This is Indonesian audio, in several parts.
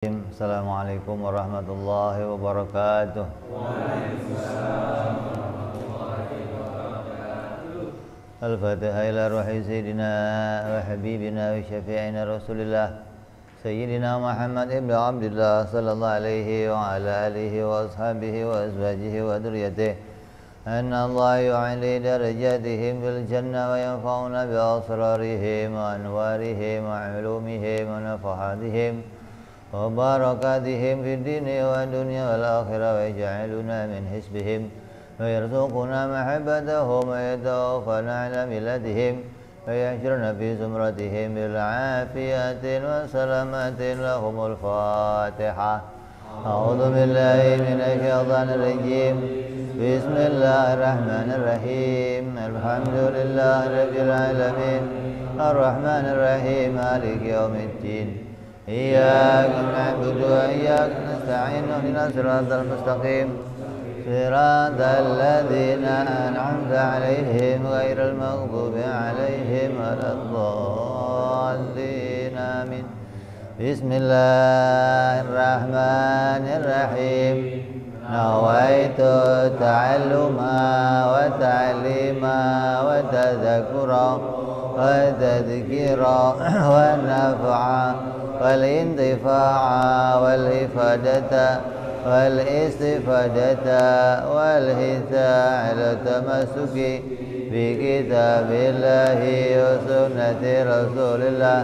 Assalamualaikum warahmatullahi wabarakatuh. Al-Fatihah ila ruhi Sayyidina wa Habibina wa Syafi'ina Rasulillah Sayyidina Muhammad ibn Abdullah sallallahu alaihi wa ala alihi wa ashabihi wa azwajihi wa dhurriyyatihi anna Allah yu'ali darajatihim fil jannah wa yanfa'una bi asrarihim wa anwarihim wa ulumihim wa nafahatihim wa barakatihim fid dini wa dunya wal akhirah wa yaj'aluna min hisbihim wa yarzuquna mahabbatahum wa yatawaffana ala millatihim wa yahshuruna fi zumratihim bil afiyatin wa salamatin lahumul fatihah. A'udzu billahi minasy syaithanir rajim. Bismillahirrahmanirrahim. Alhamdulillahi rabbil alamin. Arrahmanir rahim. Maliki yaumiddin. إياك نعبد وإياك نستعين اهدنا الصراط المستقيم صراط الذين أنعمت عليهم غير المغضوب عليهم ولا الضالين آمين بسم الله الرحمن الرحيم نويت تعلما وتعليما وتذكرا وتذكيرا ونفعا والانتفاع والإفادة والاستفادة والهداية على التمسك بكتاب الله وسنة رسول الله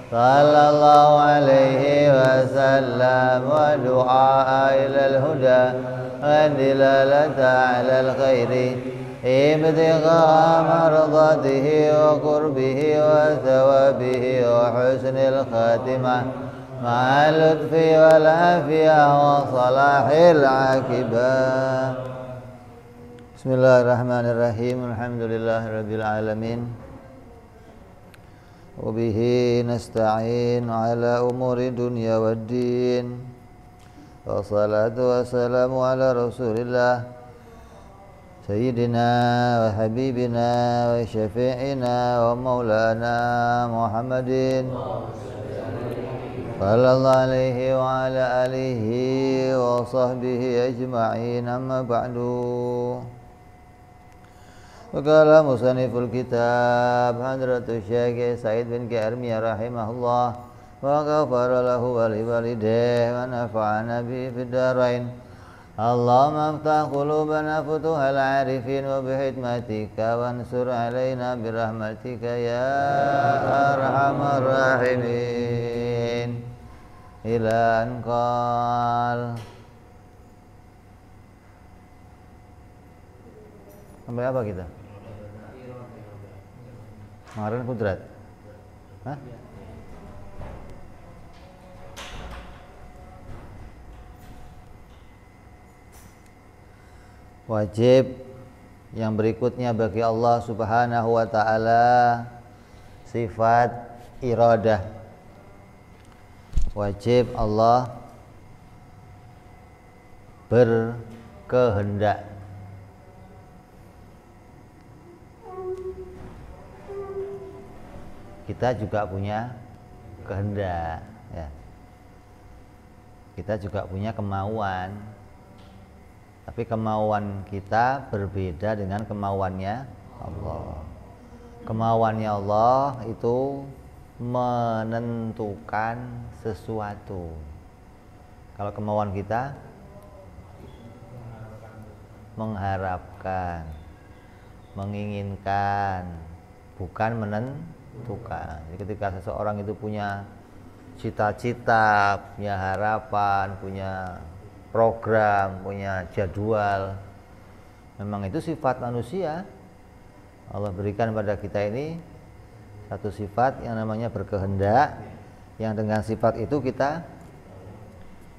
صلى الله عليه وسلم ودعاء إلى الهدى والدلالة على الخير ابتغاء مرضاته وقربه وثوابه وحسن الخاتمة مع اللطف والعافية وصلاح العاقبة. بسم الله الرحمن الرحيم. الحمد لله رب العالمين وبه نستعين على أمور الدنيا والدين والصلاة والسلام على رسول الله سيدنا وحبيبنا وشفيعنا ومولانا محمد صلى الله عليه وعلى آله وصحبه أجمعين. أما بعد وقال مصنف الكتاب حضرة الشيخ سعيد بن كأرمية رحمه الله وغفر له ولوالديه ونفعنا به في الدارين. اللهم افتح قلوبنا فتوح العارفين وبحكمتك وانصر علينا برحمتك يا أرحم الراحمين. إلى أن قال sampai apa kita? Kemarin kudrat. Hah? Wajib yang berikutnya bagi Allah Subhanahu wa ta'ala sifat iradah. Wajib Allah berkehendak. Kita juga punya kehendak ya. Kita juga punya kemauan. Tapi kemauan kita berbeda dengan kemauannya Allah. Kemauannya Allah itu menentukan sesuatu. Kalau kemauan kita mengharapkan, menginginkan, bukan menentukan. Jadi ketika seseorang itu punya cita-cita, punya harapan, punya program, punya jadwal, memang itu sifat manusia. Allah berikan pada kita ini satu sifat yang namanya berkehendak, yang dengan sifat itu kita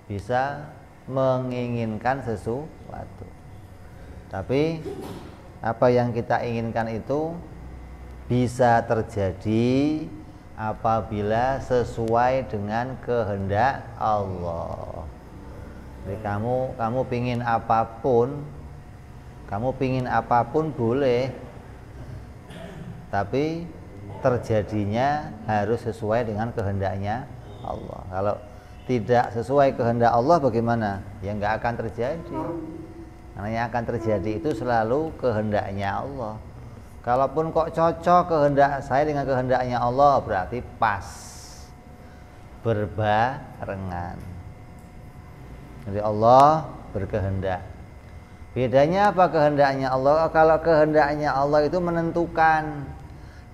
bisa menginginkan sesuatu. Tapi apa yang kita inginkan itu bisa terjadi apabila sesuai dengan kehendak Allah. Jadi kamu pingin apapun boleh, tapi terjadinya harus sesuai dengan kehendaknya Allah. Kalau tidak sesuai kehendak Allah bagaimana? Ya nggak akan terjadi. Karena yang akan terjadi itu selalu kehendaknya Allah. Kalaupun kok cocok kehendak saya dengan kehendaknya Allah, berarti pas, berbarengan. Jadi Allah berkehendak. Bedanya apa kehendaknya Allah? Kalau kehendaknya Allah itu menentukan,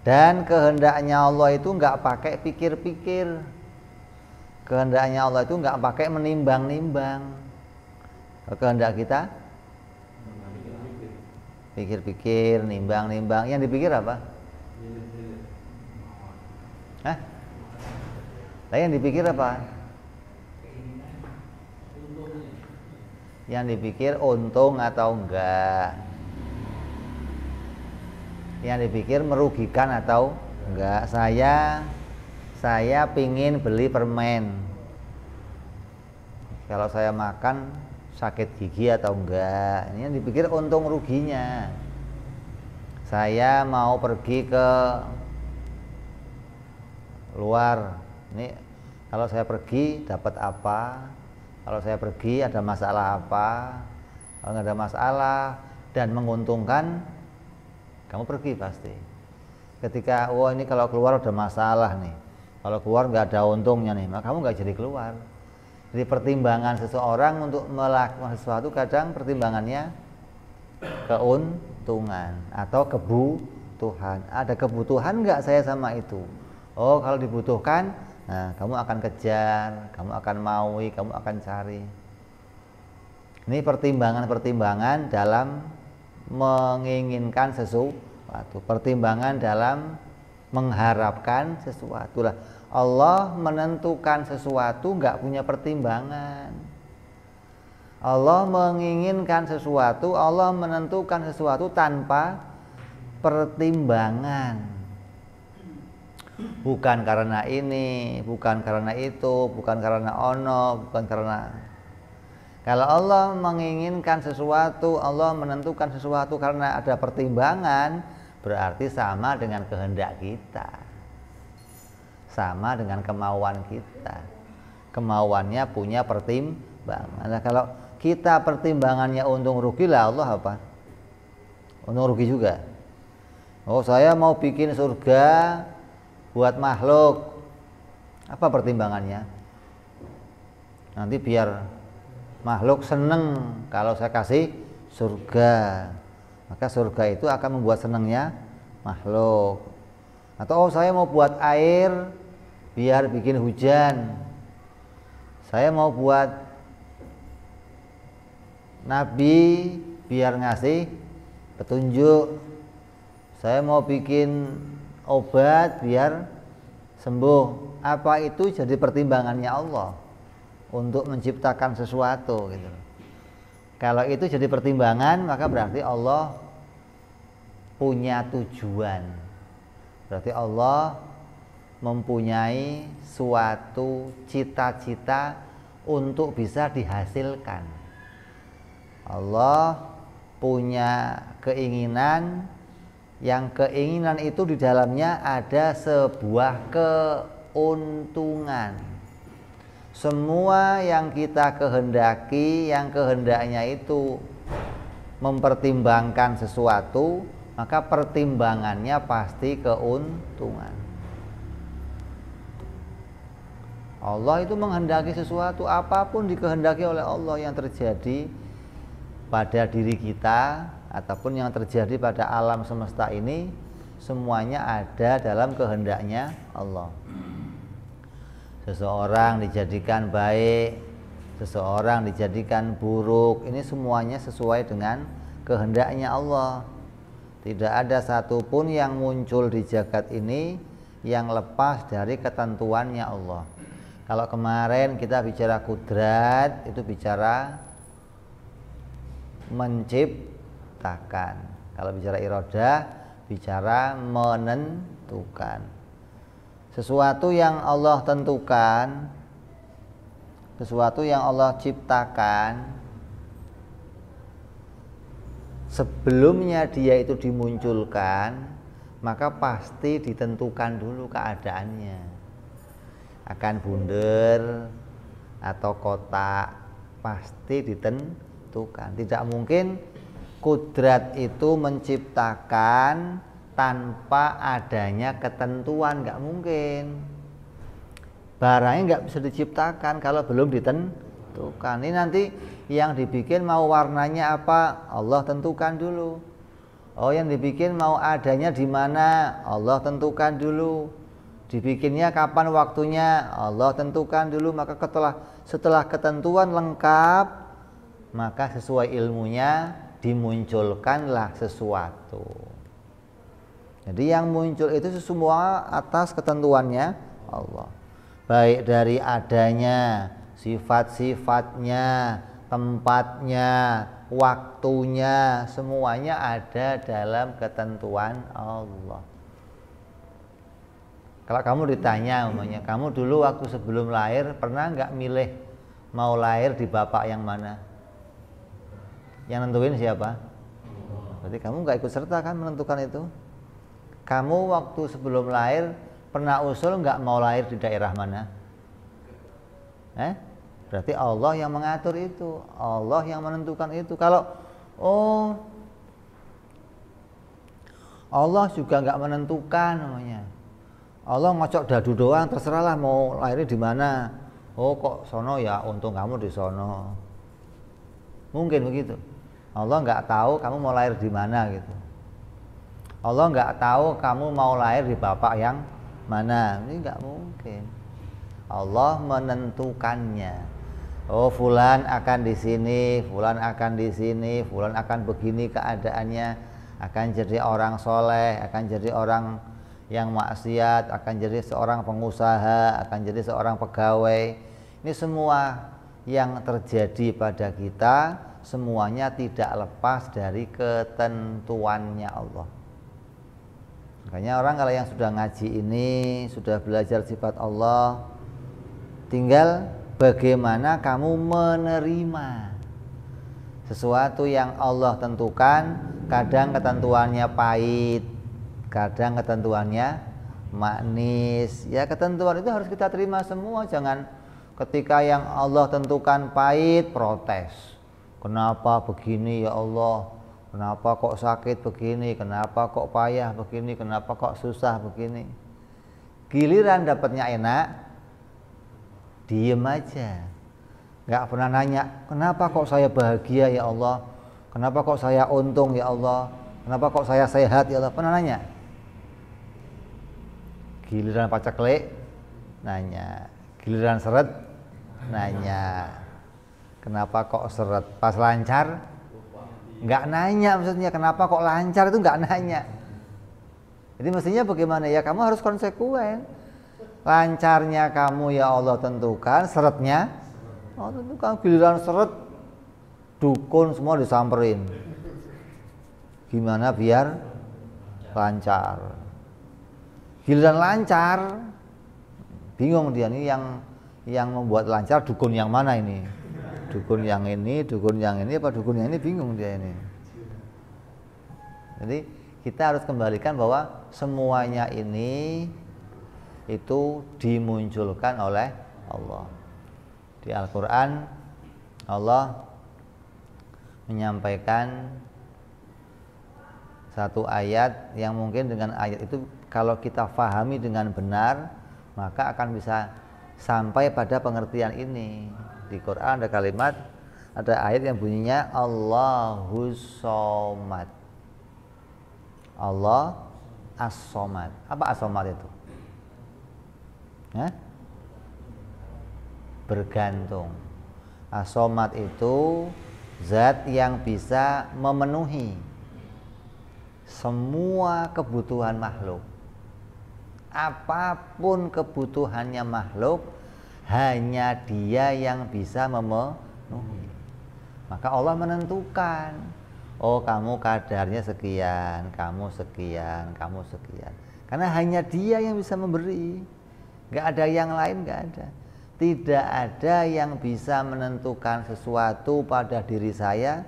dan kehendaknya Allah itu nggak pakai pikir-pikir. Kehendaknya Allah itu nggak pakai menimbang-nimbang. Kehendak kita pikir-pikir, nimbang-nimbang. Yang dipikir apa? Hah? Lah yang dipikir apa? Yang dipikir untung atau enggak. Yang dipikir merugikan atau enggak. Saya pingin beli permen. Kalau saya makan sakit gigi atau enggak. Ini yang dipikir untung ruginya. Saya mau pergi ke luar. Ini kalau saya pergi dapat apa? Kalau saya pergi ada masalah apa? Kalau nggak ada masalah dan menguntungkan, kamu pergi pasti. Ketika ini kalau keluar ada masalah nih, kalau keluar nggak ada untungnya nih, maka kamu nggak jadi keluar. Jadi pertimbangan seseorang untuk melakukan sesuatu kadang pertimbangannya keuntungan atau kebutuhan. Ada kebutuhan nggak saya sama itu? Oh, kalau dibutuhkan, nah kamu akan kejar, kamu akan maui, kamu akan cari. Ini pertimbangan-pertimbangan dalam menginginkan sesuatu, pertimbangan dalam mengharapkan sesuatu lah. Allah menentukan sesuatu nggak punya pertimbangan. Allah menginginkan sesuatu, Allah menentukan sesuatu tanpa pertimbangan. Bukan karena ini, bukan karena itu, bukan karena ono, bukan karena. Kalau Allah menginginkan sesuatu, Allah menentukan sesuatu karena ada pertimbangan, berarti sama dengan kehendak kita. Sama dengan kemauan kita. Kemauannya punya pertimbangan. Nah, kalau kita pertimbangannya untung rugi lah, Allah apa? Untung rugi juga. Oh, saya mau bikin surga buat makhluk. Apa pertimbangannya? Nanti biar makhluk seneng kalau saya kasih surga. Maka surga itu akan membuat senengnya makhluk. Atau saya mau buat air biar bikin hujan. Saya mau buat nabi biar ngasih petunjuk. Saya mau bikin obat biar sembuh. Apa itu jadi pertimbangannya Allah untuk menciptakan sesuatu gitu. Kalau itu jadi pertimbangan, maka berarti Allah punya tujuan. Berarti Allah mempunyai suatu cita-cita untuk bisa dihasilkan. Allah punya keinginan, yang keinginan itu di dalamnya ada sebuah keuntungan. Semua yang kita kehendaki, yang kehendaknya itu mempertimbangkan sesuatu, maka pertimbangannya pasti keuntungan. Allah itu menghendaki sesuatu, apapun dikehendaki oleh Allah yang terjadi pada diri kita ataupun yang terjadi pada alam semesta ini, semuanya ada dalam kehendaknya Allah. Seseorang dijadikan baik, seseorang dijadikan buruk, ini semuanya sesuai dengan kehendaknya Allah. Tidak ada satupun yang muncul di jagat ini yang lepas dari ketentuannya Allah. Kalau kemarin kita bicara kudrat, itu bicara menciptakan. Kalau bicara iradah, bicara menentukan. Sesuatu yang Allah tentukan, sesuatu yang Allah ciptakan, sebelumnya dia itu dimunculkan, maka pasti ditentukan dulu keadaannya. Akan bunder, atau kotak, pasti ditentukan. Tidak mungkin kudrat itu menciptakan tanpa adanya ketentuan, nggak mungkin. Barangnya nggak bisa diciptakan kalau belum ditentukan. Ini nanti yang dibikin mau warnanya apa, Allah tentukan dulu. Oh, yang dibikin mau adanya di mana, Allah tentukan dulu. Dibikinnya kapan waktunya, Allah tentukan dulu. Maka setelah ketentuan lengkap, maka sesuai ilmunya dimunculkanlah sesuatu. Jadi yang muncul itu semua atas ketentuannya Allah. Baik dari adanya, sifat-sifatnya, tempatnya, waktunya, semuanya ada dalam ketentuan Allah. Kalau kamu ditanya umumnya, kamu dulu waktu sebelum lahir pernah nggak milih mau lahir di bapak yang mana? Yang nentuin siapa? Berarti kamu nggak ikut serta kan menentukan itu. Kamu waktu sebelum lahir pernah usul nggak mau lahir di daerah mana? Berarti Allah yang mengatur itu, Allah yang menentukan itu. Kalau Allah juga nggak menentukan namanya. Allah ngocok dadu doang, terserahlah mau lahirnya di mana. Oh kok sono ya, untung kamu di sono. Mungkin begitu. Allah nggak tahu kamu mau lahir di mana gitu. Allah nggak tahu kamu mau lahir di bapak yang mana. Ini nggak mungkin. Allah menentukannya. Oh, fulan akan di sini, fulan akan di sini, fulan akan begini keadaannya, akan jadi orang soleh, akan jadi orang yang maksiat, akan jadi seorang pengusaha, akan jadi seorang pegawai. Ini semua yang terjadi pada kita, semuanya tidak lepas dari ketentuannya Allah. Makanya orang kalau yang sudah ngaji ini, sudah belajar sifat Allah, tinggal bagaimana kamu menerima sesuatu yang Allah tentukan. Kadang ketentuannya pahit, kadang ketentuannya manis. Ya ketentuan itu harus kita terima semua. Jangan ketika yang Allah tentukan pahit protes. Kenapa begini ya Allah? Kenapa kok sakit begini? Kenapa kok payah begini? Kenapa kok susah begini? Giliran dapatnya enak, diem aja, nggak pernah nanya kenapa kok saya bahagia ya Allah, kenapa kok saya untung ya Allah, kenapa kok saya sehat ya Allah. Pernah nanya? Giliran paceklik nanya, giliran seret nanya, kenapa kok seret. Pas lancar nggak nanya, maksudnya kenapa kok lancar itu nggak nanya. Jadi mestinya bagaimana ya, kamu harus konsekuen. Lancarnya kamu ya Allah tentukan, seretnya Allah tentukan. Giliran seret, dukun semua disamperin. Gimana biar lancar? Giliran lancar, bingung dia nih yang membuat lancar dukun yang mana ini? Dukun yang ini, dukun yang ini, apa dukun yang ini, bingung dia ini. Jadi kita harus kembalikan bahwa semuanya ini itu dimunculkan oleh Allah. Di Al-Quran Allah menyampaikan satu ayat yang mungkin dengan ayat itu kalau kita fahami dengan benar, maka akan bisa sampai pada pengertian ini. Di Quran ada kalimat, ada ayat yang bunyinya Allahus Somad. Allah As-Somad. Apa As-Somad itu? Bergantung. As-Somad itu zat yang bisa memenuhi semua kebutuhan makhluk. Apapun kebutuhannya makhluk, hanya dia yang bisa memenuhi. Maka Allah menentukan, oh kamu kadarnya sekian, kamu sekian, kamu sekian. Karena hanya dia yang bisa memberi. Gak ada yang lain, gak ada. Tidak ada yang bisa menentukan sesuatu pada diri saya,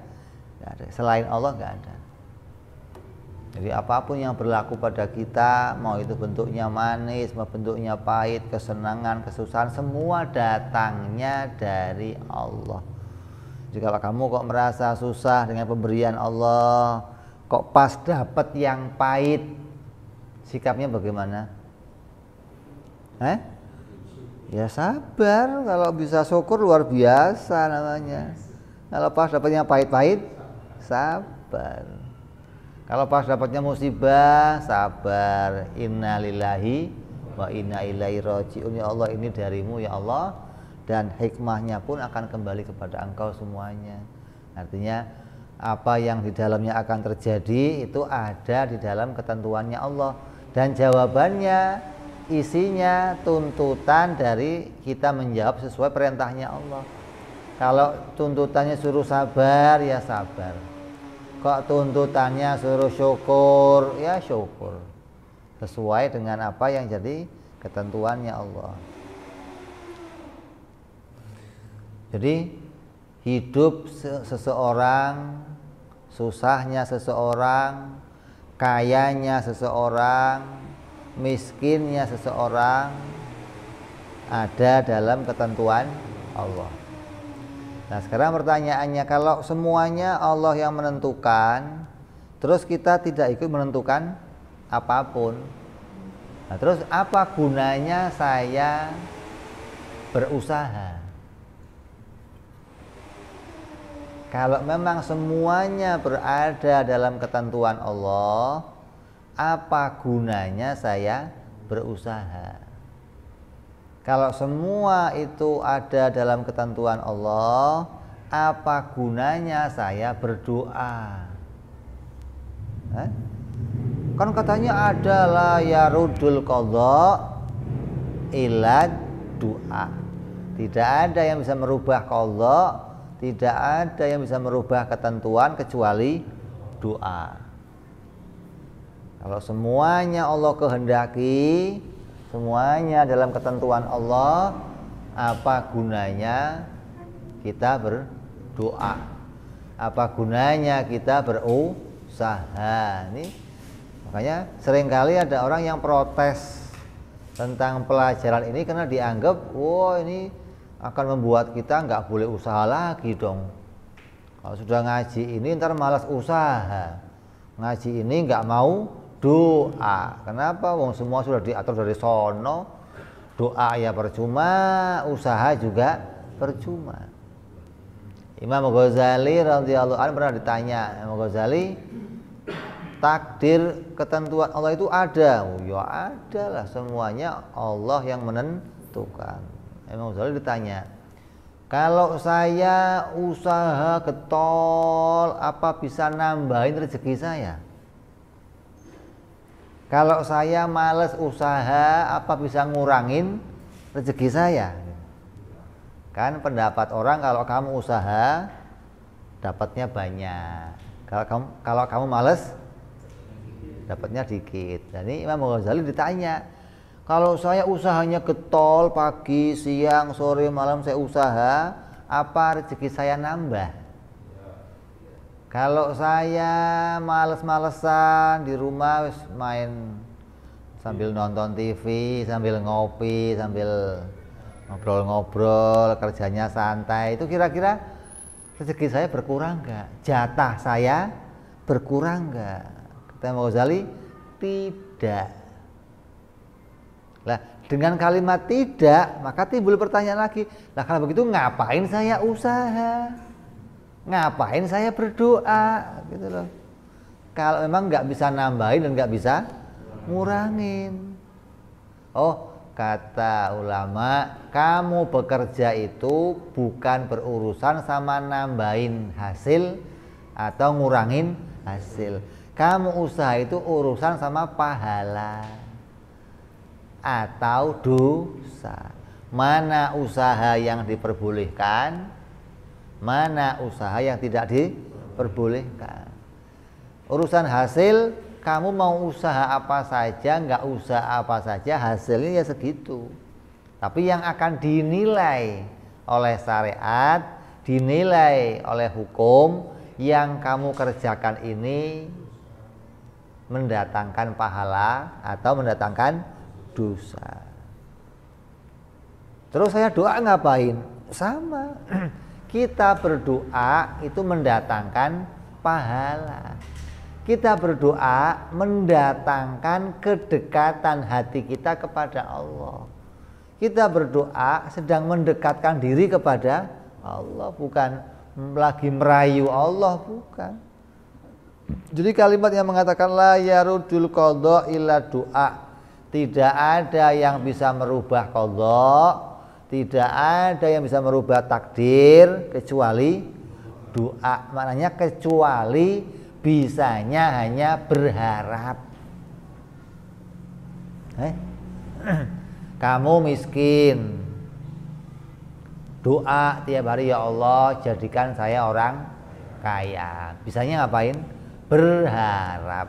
gak ada. Selain Allah gak ada. Jadi apapun yang berlaku pada kita, mau itu bentuknya manis, mau bentuknya pahit, kesenangan, kesusahan, semua datangnya dari Allah. Jadi kalau kamu kok merasa susah dengan pemberian Allah, kok pas dapat yang pahit, sikapnya bagaimana? Ya sabar, kalau bisa syukur luar biasa namanya. Kalau pas dapatnya pahit-pahit, sabar. Kalau pas dapatnya musibah, sabar. Inna lillahi wa inna ilaihi raji'un. Ya Allah, ini darimu ya Allah, dan hikmahnya pun akan kembali kepada engkau semuanya. Artinya apa yang di dalamnya akan terjadi itu ada di dalam ketentuannya Allah, dan jawabannya, isinya tuntutan dari kita menjawab sesuai perintahnya Allah. Kalau tuntutannya suruh sabar, ya sabar. Kok tuntutannya suruh syukur, ya syukur. Sesuai dengan apa yang jadi ketentuannya Allah. Jadi hidup seseorang, susahnya seseorang, kayanya seseorang, miskinnya seseorang ada dalam ketentuan Allah. Nah sekarang pertanyaannya, kalau semuanya Allah yang menentukan, terus kita tidak ikut menentukan apapun, nah terus apa gunanya saya berusaha? Kalau memang semuanya berada dalam ketentuan Allah, apa gunanya saya berusaha? Kalau semua itu ada dalam ketentuan Allah, apa gunanya saya berdoa? Kan katanya adalah yarudul qadha illa doa. Tidak ada yang bisa merubah qadha, tidak ada yang bisa merubah ketentuan kecuali doa. Kalau semuanya Allah kehendaki, semuanya dalam ketentuan Allah, apa gunanya kita berdoa? Apa gunanya kita berusaha? Ini makanya seringkali ada orang yang protes tentang pelajaran ini karena dianggap, wah ini akan membuat kita nggak boleh usaha lagi dong. Kalau sudah ngaji ini ntar malas usaha, ngaji ini nggak mau doa. Kenapa? Wong semua sudah diatur dari sono. Doa ya percuma, usaha juga percuma. Imam Ghazali radhiyallahu anhu pernah ditanya, Imam Ghazali, takdir ketentuan Allah itu ada? Oh, ya ada lah, semuanya Allah yang menentukan. Imam Ghazali ditanya, kalau saya usaha getol, apa bisa nambahin rezeki saya? Kalau saya males usaha, apa bisa ngurangin rezeki saya? Kan pendapat orang, kalau kamu usaha dapatnya banyak, kalau kamu males dapatnya dikit. Jadi Imam Ghazali ditanya, kalau saya usahanya getol, pagi, siang, sore, malam saya usaha, apa rezeki saya nambah? Kalau saya males-malesan di rumah main sambil nonton TV, sambil ngopi, sambil ngobrol-ngobrol, kerjanya santai, itu kira-kira rezeki saya berkurang nggak? Jatah saya berkurang nggak? Kata Imam Ghazali, tidak. Lah, dengan kalimat tidak, maka timbul pertanyaan lagi. Lah kalau begitu ngapain saya usaha? Ngapain saya berdoa? Gitu loh. Kalau memang nggak bisa nambahin dan nggak bisa ngurangin. Oh, kata ulama, kamu bekerja itu bukan berurusan sama nambahin hasil atau ngurangin hasil. Kamu usaha itu urusan sama pahala atau dosa. Mana usaha yang diperbolehkan, mana usaha yang tidak diperbolehkan. Urusan hasil, kamu mau usaha apa saja, nggak usaha apa saja, hasilnya ya segitu. Tapi yang akan dinilai oleh syariat, dinilai oleh hukum, yang kamu kerjakan ini mendatangkan pahala atau mendatangkan dosa. Terus saya doa ngapain? Sama. Kita berdoa itu mendatangkan pahala. Kita berdoa mendatangkan kedekatan hati kita kepada Allah. Kita berdoa sedang mendekatkan diri kepada Allah, bukan lagi merayu Allah, bukan. Jadi kalimat yang mengatakan la yarudul qadha illa doa. Tidak ada yang bisa merubah qadha, tidak ada yang bisa merubah takdir kecuali doa. Maknanya kecuali bisanya hanya berharap. Kamu miskin, doa tiap hari, ya Allah jadikan saya orang kaya. Bisanya ngapain? Berharap.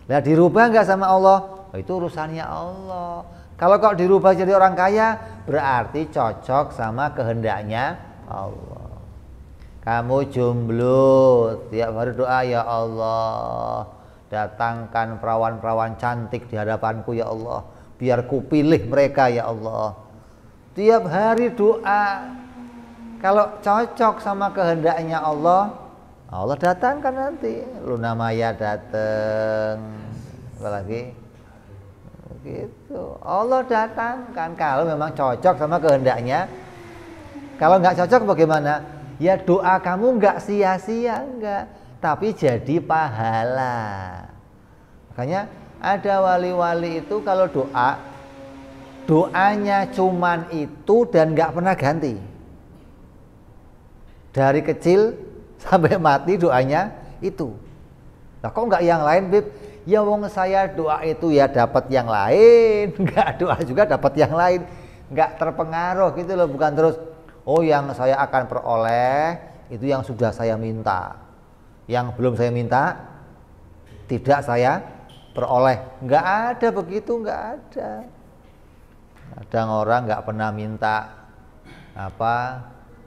Nah, dirubah nggak sama Allah? Oh, itu urusannya Allah. Kalau kok dirubah jadi orang kaya, berarti cocok sama kehendaknya Allah. Kamu jomblo, tiap hari doa, ya Allah datangkan perawan-perawan cantik di hadapanku ya Allah, biar ku pilih mereka ya Allah. Tiap hari doa. Kalau cocok sama kehendaknya Allah, Allah datangkan nanti. Luna Maya datang, apalagi gitu. Allah datangkan kalau memang cocok sama kehendaknya. Kalau nggak cocok bagaimana? Ya doa kamu nggak sia-sia, enggak, tapi jadi pahala. Makanya ada wali-wali itu kalau doa, doanya cuman itu dan nggak pernah ganti. Dari kecil sampai mati doanya itu. Nah, kok nggak yang lain, Bib? Ya wong saya doa itu ya dapat yang lain, nggak doa juga dapat yang lain, nggak terpengaruh gitu loh. Bukan terus, oh yang saya akan peroleh itu yang sudah saya minta, yang belum saya minta tidak saya peroleh. Nggak ada begitu, nggak ada. Kadang orang nggak pernah minta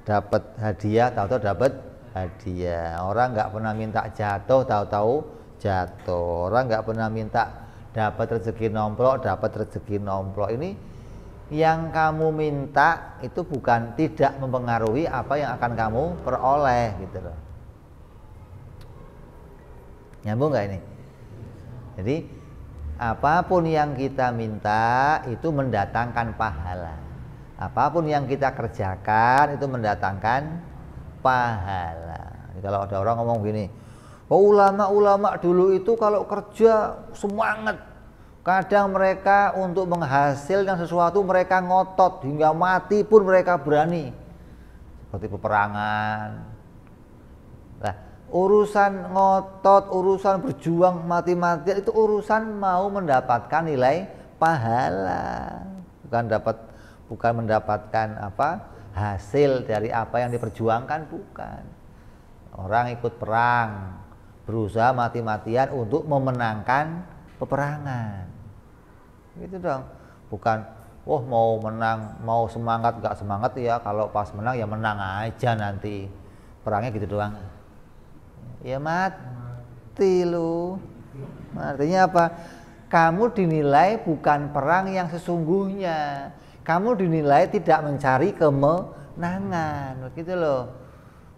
dapat hadiah, tahu-tahu dapat hadiah. Orang nggak pernah minta jatuh, tahu-tahu jatuh. Orang nggak pernah minta dapat rezeki nomplok, dapat rezeki nomplok. Ini yang kamu minta itu bukan tidak mempengaruhi apa yang akan kamu peroleh gitu loh. Nyambung nggak ini? Jadi apapun yang kita minta itu mendatangkan pahala. Apapun yang kita kerjakan itu mendatangkan pahala. Jadi kalau ada orang ngomong gini, oh, ulama-ulama dulu itu kalau kerja semangat. Kadang mereka untuk menghasilkan sesuatu mereka ngotot hingga mati pun mereka berani. Seperti peperangan. Nah, urusan ngotot, urusan berjuang mati-matian itu urusan mau mendapatkan nilai pahala. Bukan mendapatkan hasil dari apa yang diperjuangkan, bukan. Orang ikut perang, berusaha mati-matian untuk memenangkan peperangan. Gitu dong. Bukan, mau menang, mau semangat, gak semangat ya, kalau pas menang ya menang aja nanti. Perangnya gitu doang. Ya mati lu. Artinya apa? Kamu dinilai bukan perang yang sesungguhnya. Kamu dinilai tidak mencari kemenangan. Begitu loh.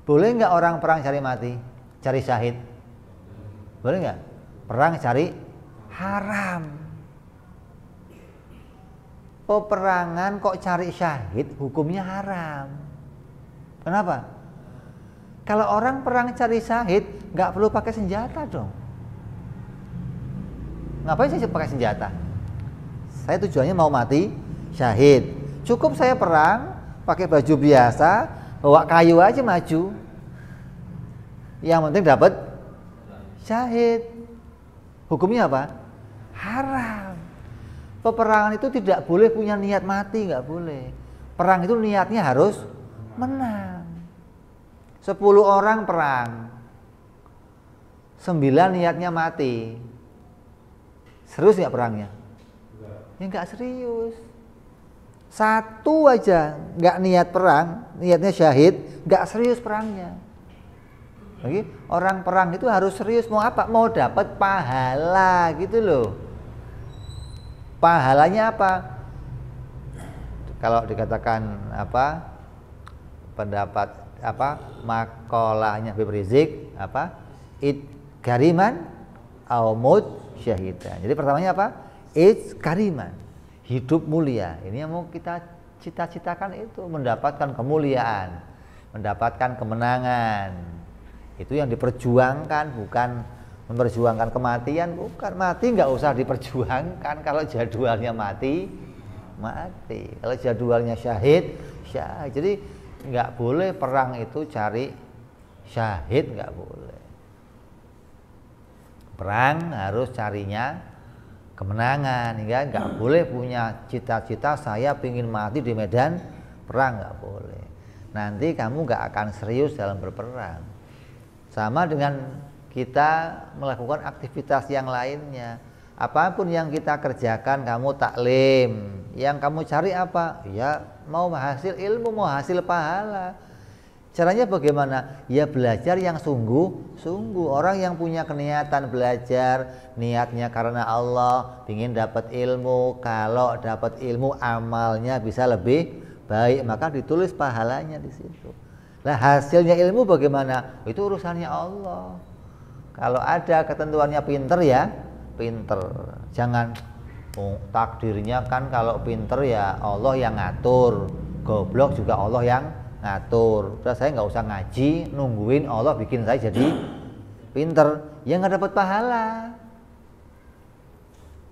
Boleh nggak orang perang cari mati? Cari syahid? Boleh nggak? Perang cari haram. Peperangan kok cari syahid, hukumnya haram. Kenapa? Kalau orang perang cari syahid, nggak perlu pakai senjata dong. Ngapain saya pakai senjata? Saya tujuannya mau mati syahid. Cukup saya perang pakai baju biasa, bawa kayu aja maju. Yang penting dapat syahid. Hukumnya apa? Haram. Peperangan itu tidak boleh punya niat mati, nggak boleh. Perang itu niatnya harus menang. 10 orang perang, 9 niatnya mati. Serius nggak perangnya? Ya nggak serius. 1 aja nggak niat perang, niatnya syahid, nggak serius perangnya. Lagi orang perang itu harus serius, mau apa? Mau dapat pahala gitu loh. Pahalanya apa? Kalau dikatakan apa? Pendapat apa? Makolahnya Habib Rizik apa? Id kariman au mut syahidan. Jadi pertamanya apa? Id kariman. Hidup mulia. Ini yang mau kita cita-citakan itu, mendapatkan kemuliaan, mendapatkan kemenangan. Itu yang diperjuangkan, bukan memperjuangkan kematian, bukan. Mati nggak usah diperjuangkan. Kalau jadwalnya mati, mati. Kalau jadwalnya syahid, syahid. Jadi nggak boleh perang itu cari syahid, nggak boleh. Perang harus carinya kemenangan, ya. Nggak boleh punya cita-cita saya ingin mati di medan perang, nggak boleh. Nanti kamu nggak akan serius dalam berperang. Sama dengan kita melakukan aktivitas yang lainnya. Apapun yang kita kerjakan, kamu taklim, yang kamu cari apa? Ya mau hasil ilmu, mau hasil pahala. Caranya bagaimana? Ya belajar yang sungguh-sungguh. Orang yang punya keniatan belajar, niatnya karena Allah, ingin dapat ilmu. Kalau dapat ilmu, amalnya bisa lebih baik, maka ditulis pahalanya di situ. Lah hasilnya ilmu bagaimana? Itu urusannya Allah. Kalau ada ketentuannya pinter ya pinter. Jangan takdirnya kan kalau pinter ya Allah yang ngatur. Goblok juga Allah yang ngatur. Udah saya nggak usah ngaji, nungguin Allah bikin saya jadi pinter. Ya nggak dapat pahala.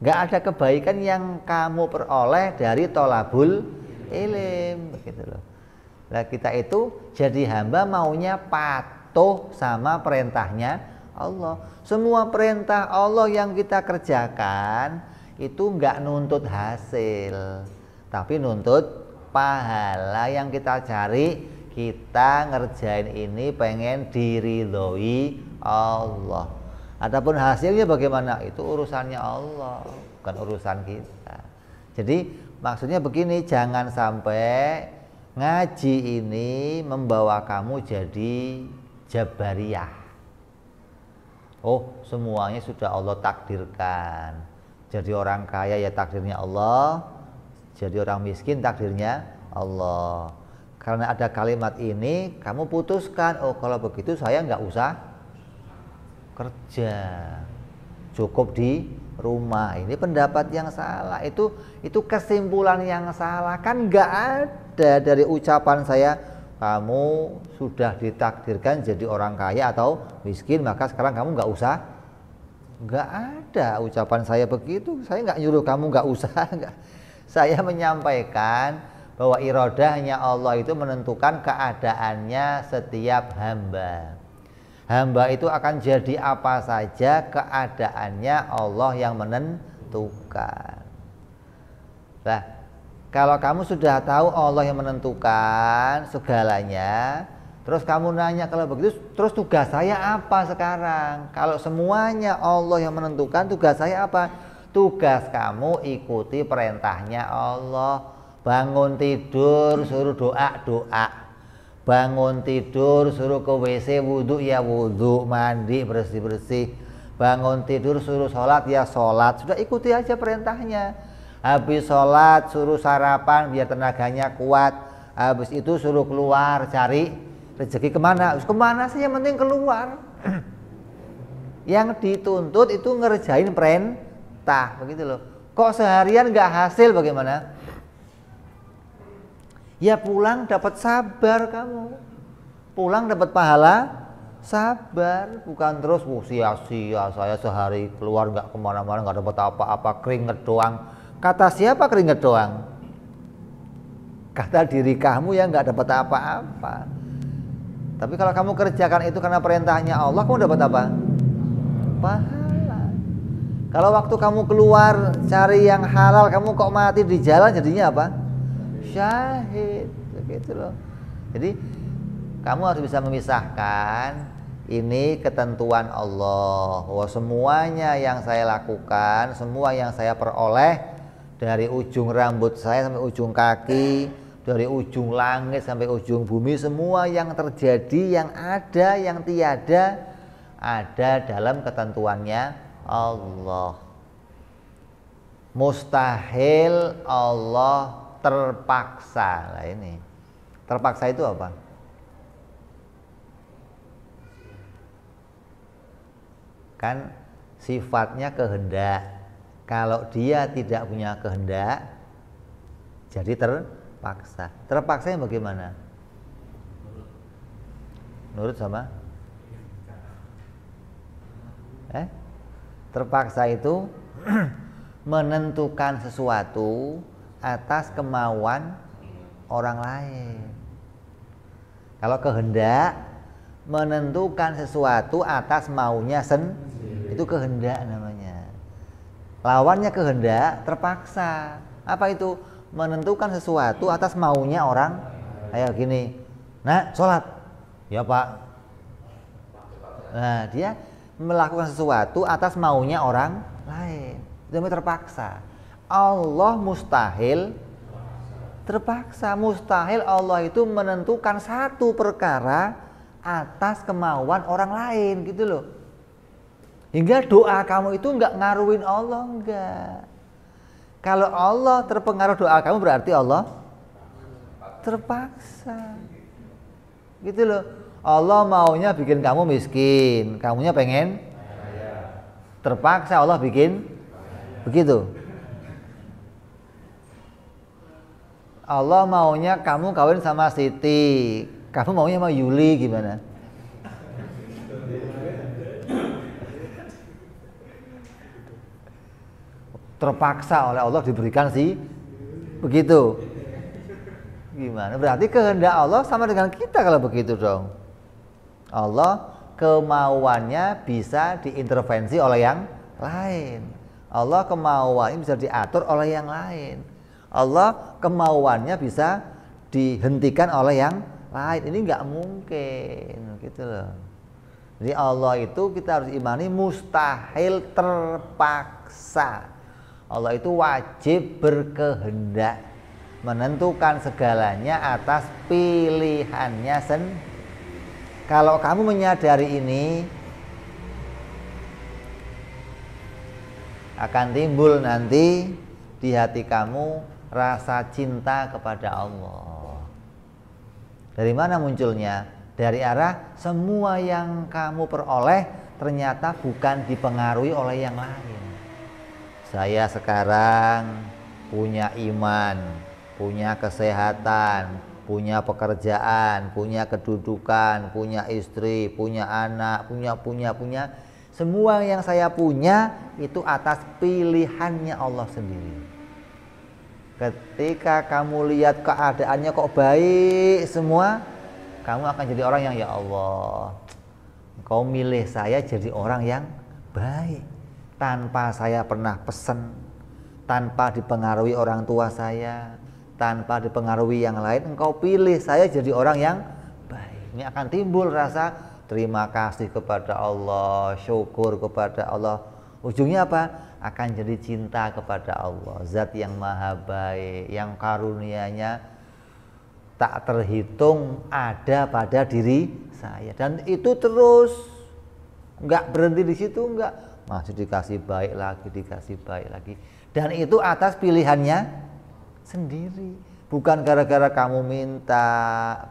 Nggak ada kebaikan yang kamu peroleh dari tolabul ilm, begitu loh. Nah kita itu jadi hamba maunya patuh sama perintahnya Allah. Semua perintah Allah yang kita kerjakan itu nggak nuntut hasil, tapi nuntut pahala. Yang kita cari, kita ngerjain ini pengen diridhoi Allah. Adapun hasilnya bagaimana? Itu urusannya Allah, bukan urusan kita. Jadi maksudnya begini, jangan sampai ngaji ini membawa kamu jadi jabariyah. Oh, semuanya sudah Allah takdirkan. Jadi orang kaya ya takdirnya Allah, jadi orang miskin takdirnya Allah. Karena ada kalimat ini, kamu putuskan, oh kalau begitu saya nggak usah kerja, cukup di rumah. Ini pendapat yang salah. Itu kesimpulan yang salah. Kan nggak ada dari ucapan saya kamu sudah ditakdirkan jadi orang kaya atau miskin, maka sekarang kamu nggak usah. Nggak ada ucapan saya begitu. Saya nggak nyuruh kamu nggak usah. Nggak. Saya menyampaikan bahwa iradahnya Allah itu menentukan keadaannya setiap hamba. Hamba itu akan jadi apa saja, keadaannya Allah yang menentukan. Nah, kalau kamu sudah tahu Allah yang menentukan segalanya, terus kamu nanya kalau begitu, terus tugas saya apa sekarang? Kalau semuanya Allah yang menentukan, tugas saya apa? Tugas kamu ikuti perintahnya Allah. Bangun tidur suruh doa-doa. Bangun tidur suruh ke WC wudhu ya wudhu, mandi bersih-bersih. Bangun tidur suruh sholat ya sholat. Sudah ikuti aja perintahnya. Habis sholat suruh sarapan biar tenaganya kuat. Habis itu suruh keluar cari rezeki kemana? Kemana sih, yang penting keluar. Yang dituntut itu ngerjain perintah, begitu loh. Kok seharian nggak hasil bagaimana? Ya pulang dapat sabar kamu. Pulang dapat pahala sabar, bukan terus sia-sia saya sehari keluar nggak kemana-mana, nggak dapat apa-apa, keringet doang. Kata siapa keringet doang? Kata diri kamu yang nggak dapat apa-apa. Tapi kalau kamu kerjakan itu karena perintahnya Allah, kamu dapat apa? Pahala. Kalau waktu kamu keluar cari yang halal, kamu kok mati di jalan, jadinya apa? Syahid, begitu loh. Jadi kamu harus bisa memisahkan ini ketentuan Allah, bahwa semuanya yang saya lakukan, semua yang saya peroleh dari ujung rambut saya sampai ujung kaki, Dari ujung langit sampai ujung bumi, semua yang terjadi, yang ada, yang tiada, ada dalam ketentuannya Allah. Mustahil Allah terpaksa. Nah ini, terpaksa itu apa? Kan sifatnya kehendak. Kalau dia tidak punya kehendak, jadi terpaksa. Terpaksanya bagaimana? Nurut sama? Terpaksa itu menentukan sesuatu atas kemauan orang lain. Kalau kehendak, menentukan sesuatu atas maunya itu kehendak namanya. Lawannya kehendak, terpaksa. Apa itu? Menentukan sesuatu atas maunya orang. Kayak gini, nah sholat, ya Pak. Nah dia melakukan sesuatu atas maunya orang lain, itu namanya terpaksa. Allah mustahil terpaksa. Mustahil Allah itu menentukan satu perkara atas kemauan orang lain, gitu loh. Hingga doa kamu itu enggak ngaruhin Allah, enggak. Kalau Allah terpengaruh doa kamu, berarti Allah terpaksa, gitu loh. Allah maunya bikin kamu miskin, kamunya pengen, terpaksa Allah bikin begitu. Allah maunya kamu kawin sama Siti, kamu maunya sama Yuli, gimana? Terpaksa oleh Allah diberikan sih begitu. Gimana? Berarti kehendak Allah sama dengan kita kalau begitu dong. Allah kemauannya bisa diintervensi oleh yang lain. Allah kemauannya bisa diatur oleh yang lain. Allah kemauannya bisa dihentikan oleh yang lain. Ini nggak mungkin, gitu loh. Jadi Allah itu kita harus imani mustahil terpaksa. Allah itu wajib berkehendak, menentukan segalanya atas pilihannya sendiri. Kalau kamu menyadari ini, akan timbul nanti di hati kamu rasa cinta kepada Allah. Dari mana munculnya? Dari arah semua yang kamu peroleh ternyata bukan dipengaruhi oleh yang lain. Saya sekarang punya iman, punya kesehatan, punya pekerjaan, punya kedudukan, punya istri, punya anak, punya. Semua yang saya punya itu atas pilihannya Allah sendiri. Ketika kamu lihat keadaannya kok baik semua, kamu akan jadi orang yang, ya Allah, Engkau milih saya jadi orang yang baik. Tanpa saya pernah pesan, tanpa dipengaruhi orang tua saya, tanpa dipengaruhi yang lain, Engkau pilih saya jadi orang yang baik. Ini akan timbul rasa terima kasih kepada Allah, syukur kepada Allah. Ujungnya apa? Akan jadi cinta kepada Allah, Zat yang maha baik, yang karunia-Nya tak terhitung ada pada diri saya. Dan itu terus, enggak berhenti di situ, enggak. Masih dikasih baik lagi. Dan itu atas pilihannya sendiri. Bukan gara-gara kamu minta,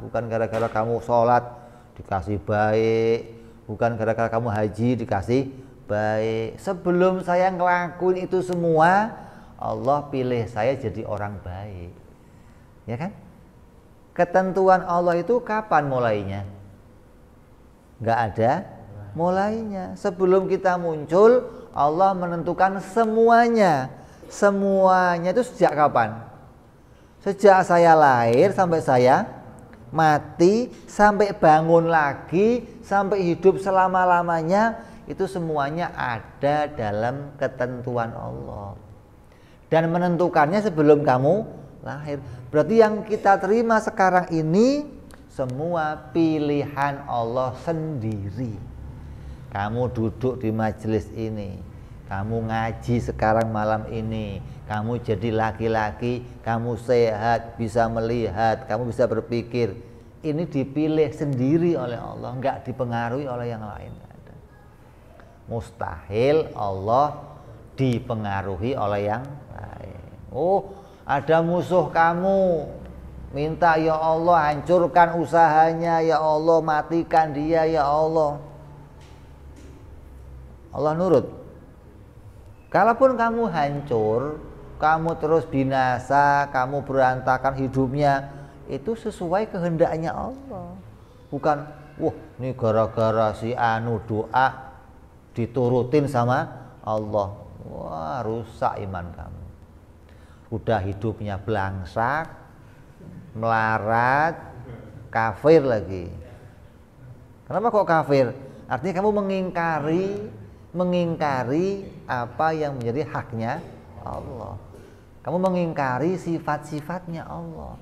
bukan gara-gara kamu sholat dikasih baik, bukan gara-gara kamu haji dikasih baik. Sebelum saya ngelakuin itu semua, Allah pilih saya jadi orang baik. Ya kan? Ketentuan Allah itu kapan mulainya? Nggak ada mulainya. Sebelum kita muncul, Allah menentukan semuanya. Semuanya itu sejak kapan? Sejak saya lahir sampai saya mati, sampai bangun lagi, sampai hidup selama-lamanya, itu semuanya ada dalam ketentuan Allah. Dan menentukannya sebelum kamu lahir. Berarti yang kita terima sekarang ini semua pilihan Allah sendiri. Kamu duduk di majelis ini, kamu ngaji sekarang malam ini, kamu jadi laki-laki, kamu sehat, bisa melihat, kamu bisa berpikir, ini dipilih sendiri oleh Allah, enggak dipengaruhi oleh yang lain. Mustahil Allah dipengaruhi oleh yang lain. Oh, ada musuh kamu, minta ya Allah hancurkan usahanya, ya Allah matikan dia, ya Allah. Allah nurut. Kalaupun kamu hancur, kamu terus binasa, kamu berantakan hidupnya, itu sesuai kehendaknya Allah. Bukan, wah ini gara-gara si anu doa diturutin sama Allah. Wah, rusak iman kamu. Udah hidupnya belangsak, melarat, kafir lagi. Kenapa kok kafir? Artinya kamu mengingkari apa yang menjadi haknya Allah. Kamu mengingkari sifat-sifatnya Allah,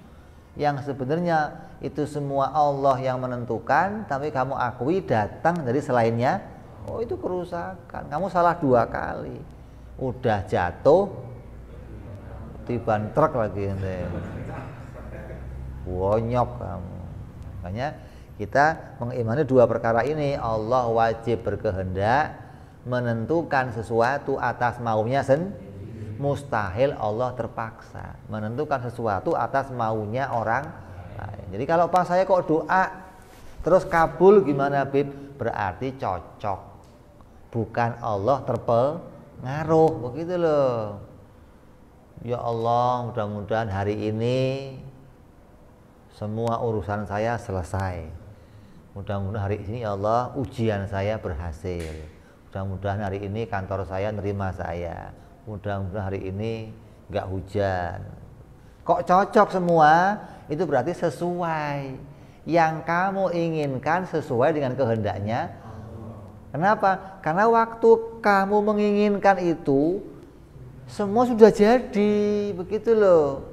yang sebenarnya itu semua Allah yang menentukan, tapi kamu akui datang dari selainnya. Oh, itu kerusakan. Kamu salah 2 kali. Udah jatuh, tiban truk lagi ente. Wonyok kamu. Makanya kita mengimani 2 perkara ini. Allah wajib berkehendak menentukan sesuatu atas maunya sendiri. Mustahil Allah terpaksa menentukan sesuatu atas maunya orang lain. Jadi kalau pas saya kok doa terus kabul gimana Bib? Berarti cocok, bukan Allah terpengaruh, begitu loh. Ya Allah, mudah-mudahan hari ini semua urusan saya selesai. Mudah-mudahan hari ini ya Allah ujian saya berhasil. Mudah-mudahan hari ini kantor saya nerima saya. Mudah-mudahan hari ini nggak hujan. Kok cocok semua? Itu berarti sesuai. Yang kamu inginkan sesuai dengan kehendaknya. Kenapa? Karena waktu kamu menginginkan itu semua sudah jadi, begitu loh.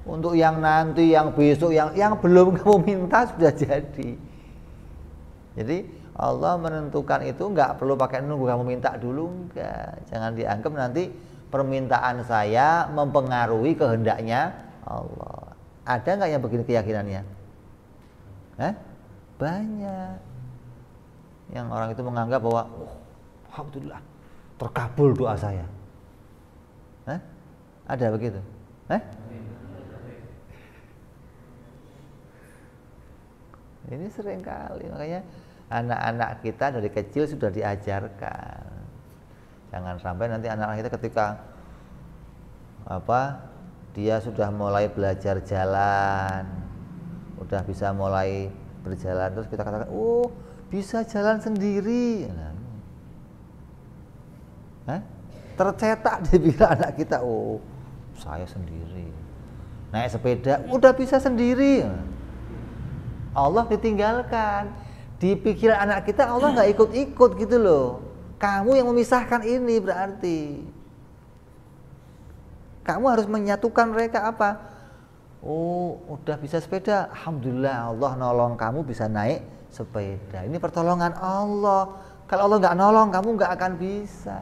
Untuk yang nanti, yang besok, yang belum kamu minta sudah jadi. Jadi Allah menentukan itu nggak perlu pakai nunggu kamu minta dulu, enggak. Jangan dianggap nanti permintaan saya mempengaruhi kehendaknya Allah. Ada nggak yang begini keyakinannya? Banyak. Yang orang itu menganggap bahwa alhamdulillah terkabul doa saya. Ada begitu? Ini sering kali, makanya anak-anak kita dari kecil sudah diajarkan. Jangan sampai nanti anak-anak kita ketika dia sudah mulai belajar jalan, udah bisa mulai berjalan, terus kita katakan, oh bisa jalan sendiri. Tercetak di pikiran anak kita, oh saya sendiri. Naik sepeda, udah bisa sendiri. Allah ditinggalkan. Di pikiran anak kita Allah nggak ikut-ikut gitu loh. Kamu yang memisahkan ini berarti. Kamu harus menyatukan mereka apa? Oh, udah bisa sepeda. Alhamdulillah Allah nolong kamu bisa naik sepeda. Ini pertolongan Allah. Kalau Allah nggak nolong kamu nggak akan bisa.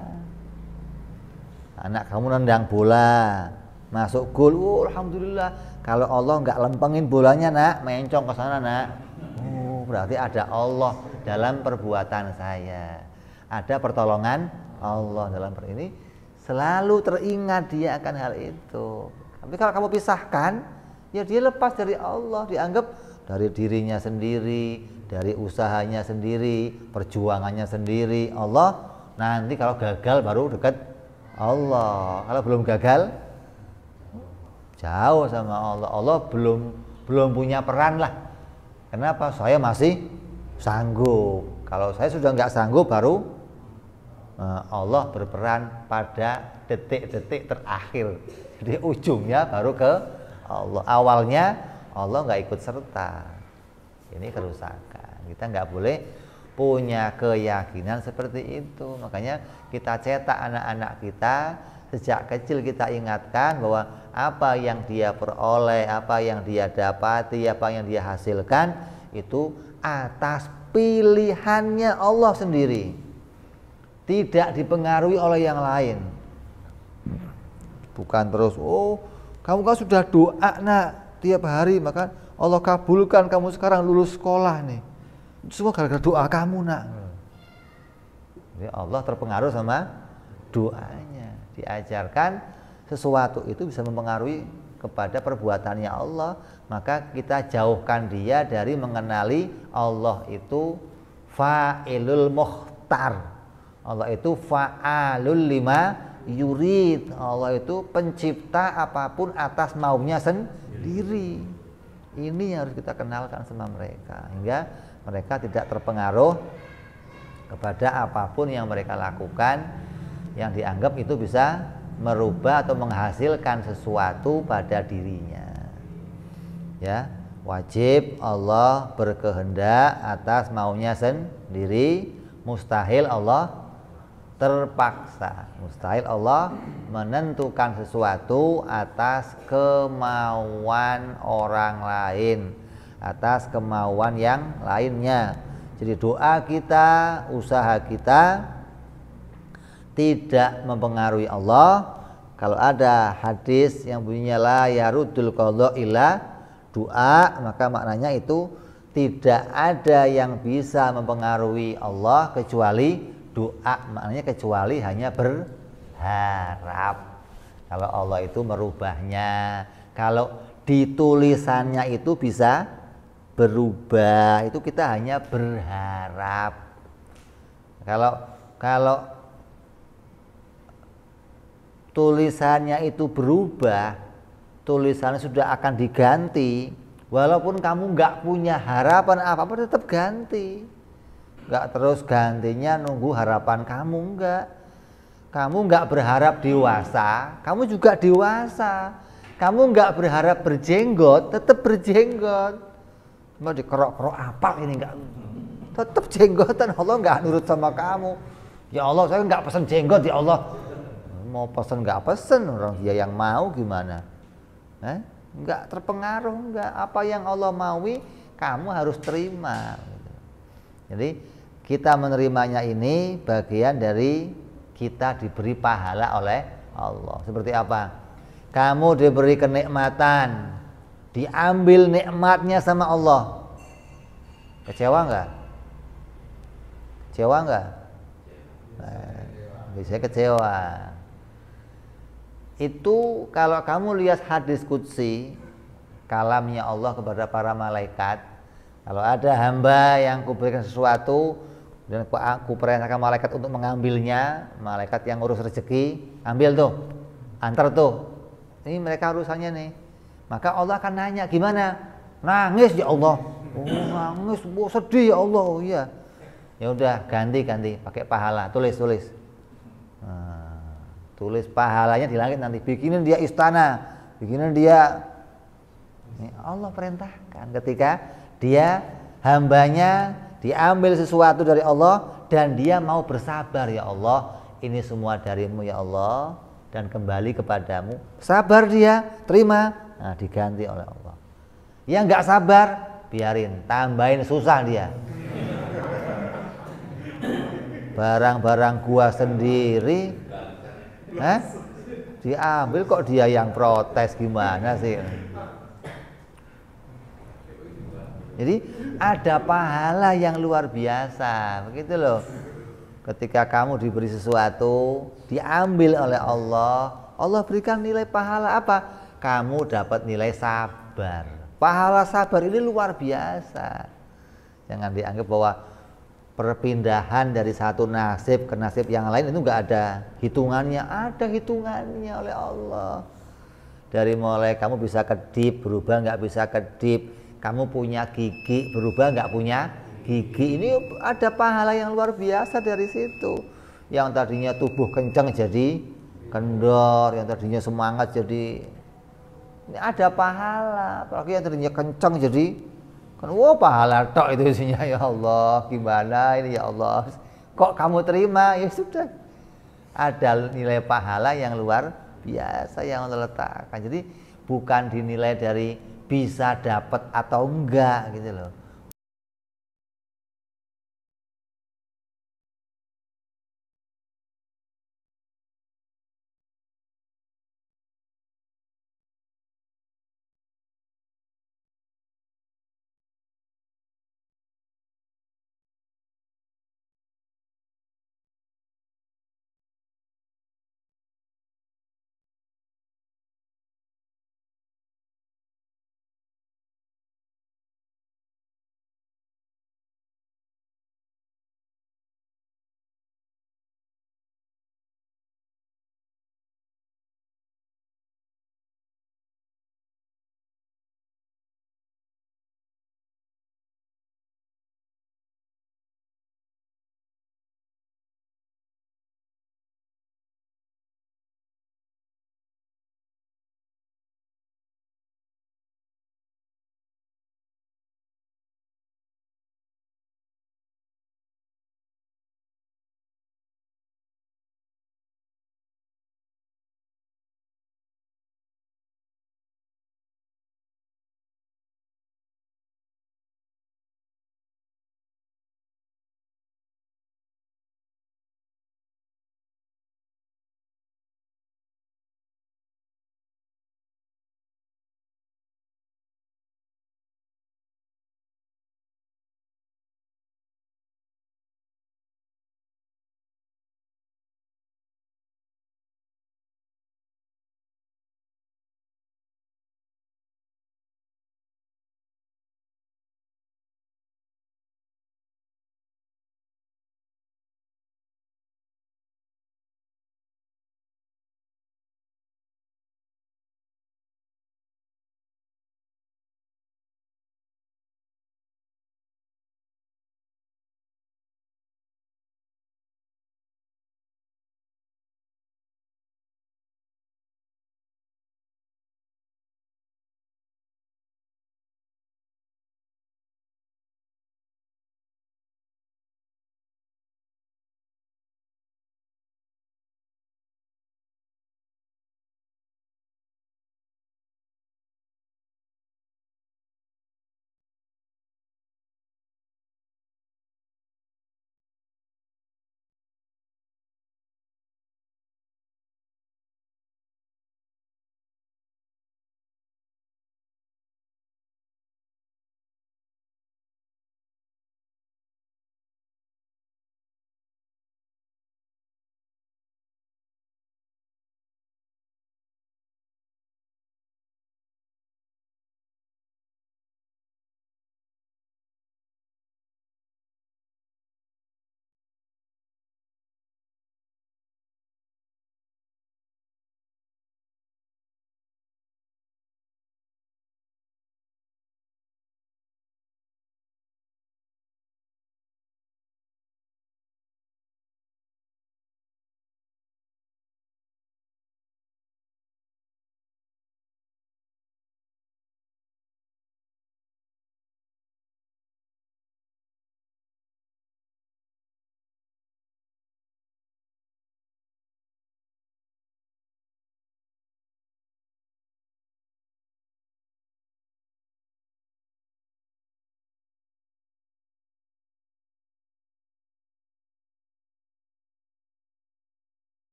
Anak kamu nendang bola, masuk gol. Oh, alhamdulillah. Kalau Allah nggak lempengin bolanya nak, mencong ke sana nak. Oh, berarti ada Allah dalam perbuatan saya. Ada pertolongan Allah dalam ini. Selalu teringat dia akan hal itu. Tapi kalau kamu pisahkan, ya dia lepas dari Allah, dianggap dari dirinya sendiri, dari usahanya sendiri, perjuangannya sendiri. Allah nanti kalau gagal baru dekat Allah. Kalau belum gagal jauh sama Allah. Allah belum punya peran lah. Kenapa? Saya masih sanggup. Kalau saya sudah nggak sanggup baru Allah berperan pada detik-detik terakhir. Jadi ujungnya baru ke Allah. Awalnya Allah nggak ikut serta. Ini kerusakan. Kita nggak boleh punya keyakinan seperti itu. Makanya kita cetak anak-anak kita sejak kecil, kita ingatkan bahwa apa yang dia peroleh, apa yang dia dapati, apa yang dia hasilkan itu atas pilihannya Allah sendiri. tidak dipengaruhi oleh yang lain. Bukan terus, oh kamu kan sudah doa nak tiap hari, maka Allah kabulkan kamu sekarang lulus sekolah nih. Semua gara-gara doa kamu nak. Jadi Allah terpengaruh sama doanya. Diajarkan sesuatu itu bisa mempengaruhi kepada perbuatannya Allah, maka kita jauhkan dia dari mengenali Allah itu fa'ilul mukhtar. Allah itu fa'alul lima yurid. Allah itu pencipta apapun atas maunya sendiri. Ini yang harus kita kenalkan sama mereka, hingga mereka tidak terpengaruh kepada apapun yang mereka lakukan yang dianggap itu bisa merubah atau menghasilkan sesuatu pada dirinya. Ya, wajib Allah berkehendak atas maunya sendiri, mustahil Allah terpaksa. Mustahil Allah menentukan sesuatu atas kemauan orang lain, atas kemauan yang lainnya. Jadi doa kita, usaha kita tidak mempengaruhi Allah. Kalau ada hadis yang bunyinya la yarudul qadha illa doa, maka maknanya itu tidak ada yang bisa mempengaruhi Allah kecuali doa. Maknanya kecuali hanya berharap. Kalau Allah itu merubahnya, kalau ditulisannya itu bisa berubah, itu kita hanya berharap. Kalau tulisannya itu berubah, tulisannya sudah akan diganti, walaupun kamu nggak punya harapan apa-apa tetap ganti. Nggak terus gantinya nunggu harapan kamu, enggak. Kamu nggak berharap dewasa, kamu juga dewasa. Kamu nggak berharap berjenggot, tetap berjenggot. Mau dikerok-kerok apa ini, enggak, tetap jenggotan. Allah nggak nurut sama kamu. Ya Allah, saya nggak pesen jenggot ya Allah. Mau pesen nggak pesen, orang dia yang mau gimana? Nggak terpengaruh, nggak. Apa yang Allah maui kamu harus terima. Jadi kita menerimanya ini bagian dari kita diberi pahala oleh Allah. Seperti apa? Kamu diberi kenikmatan, diambil nikmatnya sama Allah. Kecewa nggak? Kecewa nggak? Bisa kecewa. Itu kalau kamu lihat hadis qudsi, kalamnya Allah kepada para malaikat, kalau ada hamba yang kuberikan sesuatu dan aku perintahkan malaikat untuk mengambilnya, malaikat yang ngurus rezeki, ambil tuh, antar tuh, ini mereka urusannya nih. Maka Allah akan nanya, gimana? Nangis ya Allah. Oh nangis, oh, sedih ya Allah. Oh iya. Ya udah, ganti pakai pahala, tulis. Tulis pahalanya di langit nanti. Bikinin dia istana, bikinin dia. Ini Allah perintahkan ketika dia hambanya diambil sesuatu dari Allah dan dia mau bersabar, ya Allah, ini semua darimu ya Allah dan kembali kepadamu. Sabar dia, terima, nah diganti oleh Allah. Yang nggak sabar, biarin, tambahin susah dia. Barang-barang gua sendiri, diambil kok dia yang protes, gimana sih? Jadi ada pahala yang luar biasa, begitu loh. Ketika kamu diberi sesuatu, diambil oleh Allah, Allah berikan nilai pahala apa? Kamu dapat nilai sabar. Pahala sabar ini luar biasa. Jangan dianggap bahwa perpindahan dari satu nasib ke nasib yang lain itu nggak ada hitungannya. Ada hitungannya oleh Allah. Dari mulai kamu bisa kedip, berubah nggak bisa kedip. Kamu punya gigi, berubah nggak punya gigi. Ini ada pahala yang luar biasa dari situ. Yang tadinya tubuh kencang jadi kendor, yang tadinya semangat jadi, ini ada pahala. Apalagi yang tadinya kencang jadi kan, wah pahala tok itu isinya, ya Allah. Gimana ini ya Allah? Kok kamu terima? Ya sudah. Ada nilai pahala yang luar biasa yang Allah letakkan. Jadi bukan dinilai dari bisa dapat atau enggak gitu loh.